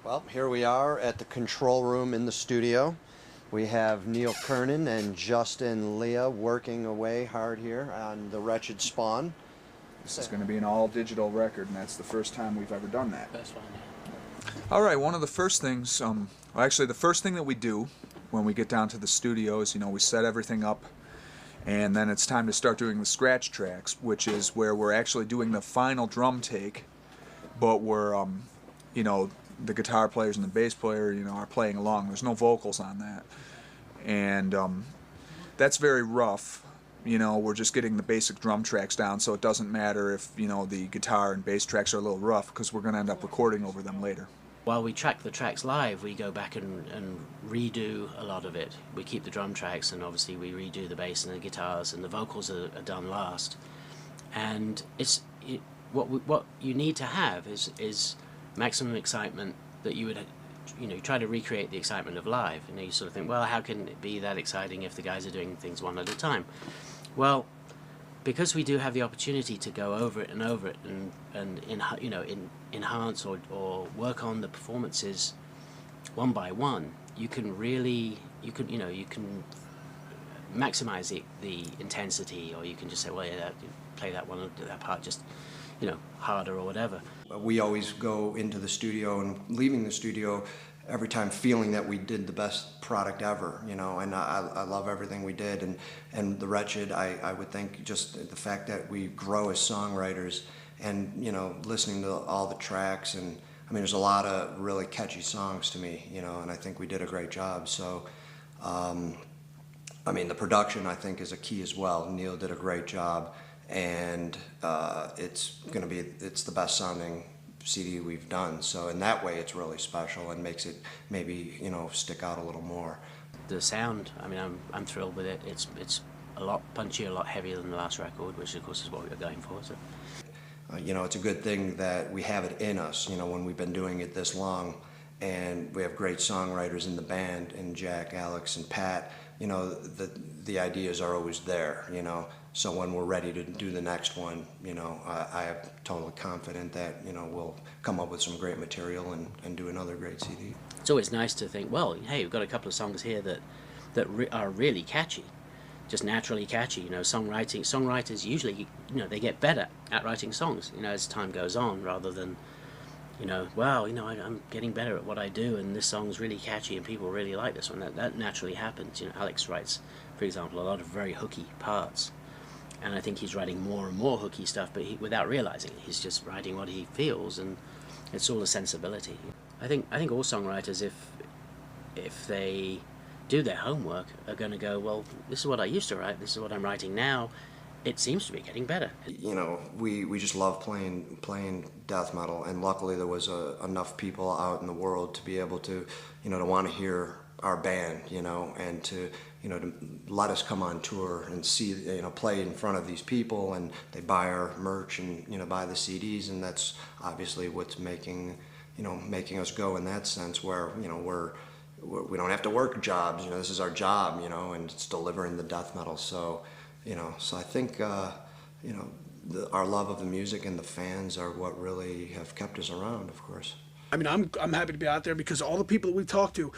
Well, here we are at the control room in the studio. We have Neil Kernan and Justin Leah working away hard here on the Wretched Spawn. This is going to be an all-digital record, and that's the first time we've ever done that. First one. All right, one of the first things, well, actually the first thing that we do when we get down to the studio is, we set everything up, and then it's time to start doing the scratch tracks, which is where we're actually doing the final drum take, but we're, the guitar players and the bass player, are playing along. There's no vocals on that. And that's very rough. We're just getting the basic drum tracks down, so it doesn't matter if, the guitar and bass tracks are a little rough, because we're going to end up recording over them later. While we track the tracks live, we go back and redo a lot of it. We keep the drum tracks, and obviously we redo the bass and the guitars, and the vocals are done last. And what you need to have is maximum excitement that you would, try to recreate the excitement of live. You sort of think, well, how can it be that exciting if the guys are doing things one at a time? Well, because we do have the opportunity to go over it and enhance or work on the performances one by one, you can maximize the intensity, or you can just say, well, yeah, play that one, that part just harder or whatever. We always go into the studio and leaving the studio every time feeling that we did the best product ever, and I love everything we did, and the Wretched, I would think just the fact that we grow as songwriters and, listening to all the tracks, and there's a lot of really catchy songs to me, and I think we did a great job. So, the production, I think, is a key as well. Neil did a great job. And it's the best sounding CD we've done, so in that way it's really special and makes it maybe stick out a little more. The sound, I'm thrilled with it. It's a lot punchier, a lot heavier than the last record, which of course is what we were going for. So. It's a good thing that we have it in us, when we've been doing it this long, and we have great songwriters in the band, and Jack, Alex, and Pat. The ideas are always there, so when we're ready to do the next one, I am totally confident that, we'll come up with some great material and do another great CD. It's always nice to think, well, hey, we've got a couple of songs here that are really catchy, just naturally catchy. Songwriters usually, they get better at writing songs, as time goes on, rather than, I'm getting better at what I do, and this song's really catchy and people really like this one. That naturally happens. Alex writes, for example, a lot of very hooky parts, and I think he's writing more and more hooky stuff, but without realizing it, he's just writing what he feels, and it's all a sensibility. I think all songwriters, if they do their homework, are going to go, well, this is what I used to write, this is what I'm writing now. It seems to be getting better. We just love playing death metal, and luckily there was enough people out in the world to be able to, to want to hear our band, and to let us come on tour and see, play in front of these people, and they buy our merch and buy the CDs, and that's obviously what's making us go in that sense, where we don't have to work jobs. This is our job, and it's delivering the death metal. So. So I think, our love of the music and the fans are what really have kept us around, of course. I'm happy to be out there because all the people that we've talked to,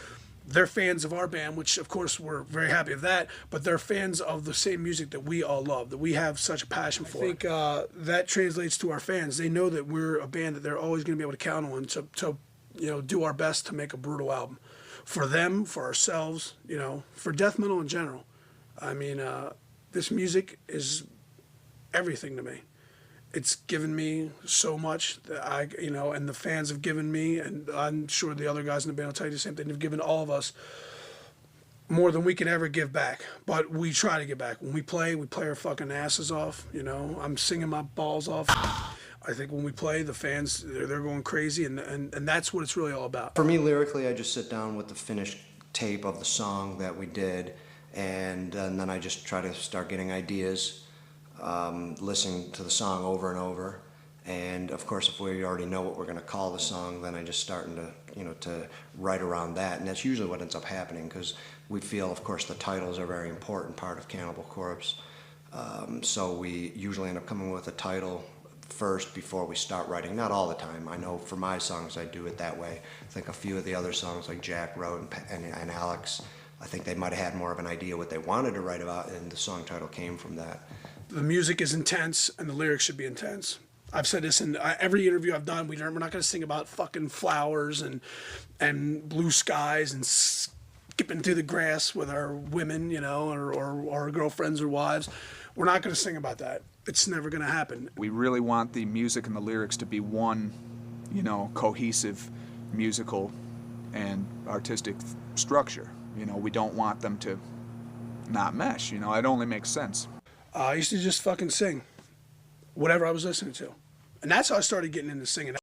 they're fans of our band, which of course we're very happy of that, but they're fans of the same music that we all love, that we have such a passion for. I think that translates to our fans. They know that we're a band that they're always going to be able to count on to do our best to make a brutal album. For them, for ourselves, for death metal in general. This music is everything to me. It's given me so much that and the fans have given me, and I'm sure the other guys in the band will tell you the same thing. They've given all of us more than we can ever give back. But we try to give back. When we play our fucking asses off. I'm singing my balls off. I think when we play, the fans, they're going crazy, and that's what it's really all about. For me, lyrically, I just sit down with the finished tape of the song that we did, and then I just try to start getting ideas, listening to the song over and over. And of course, if we already know what we're going to call the song, then I just starting to write around that. And that's usually what ends up happening, because we feel, of course, the titles are a very important part of Cannibal Corpse. So we usually end up coming with a title first before we start writing. Not all the time. I know for my songs I do it that way. I think a few of the other songs like Jack wrote and Alex, I think they might have had more of an idea what they wanted to write about, and the song title came from that. The music is intense and the lyrics should be intense. I've said this in every interview I've done. We're not going to sing about fucking flowers and blue skies and skipping through the grass with our women, you know, or our girlfriends or wives. We're not going to sing about that. It's never going to happen. We really want the music and the lyrics to be one, you know, cohesive musical and artistic structure. You know, we don't want them to not mesh. You know, it only makes sense. I used to just fucking sing whatever I was listening to. And that's how I started getting into singing.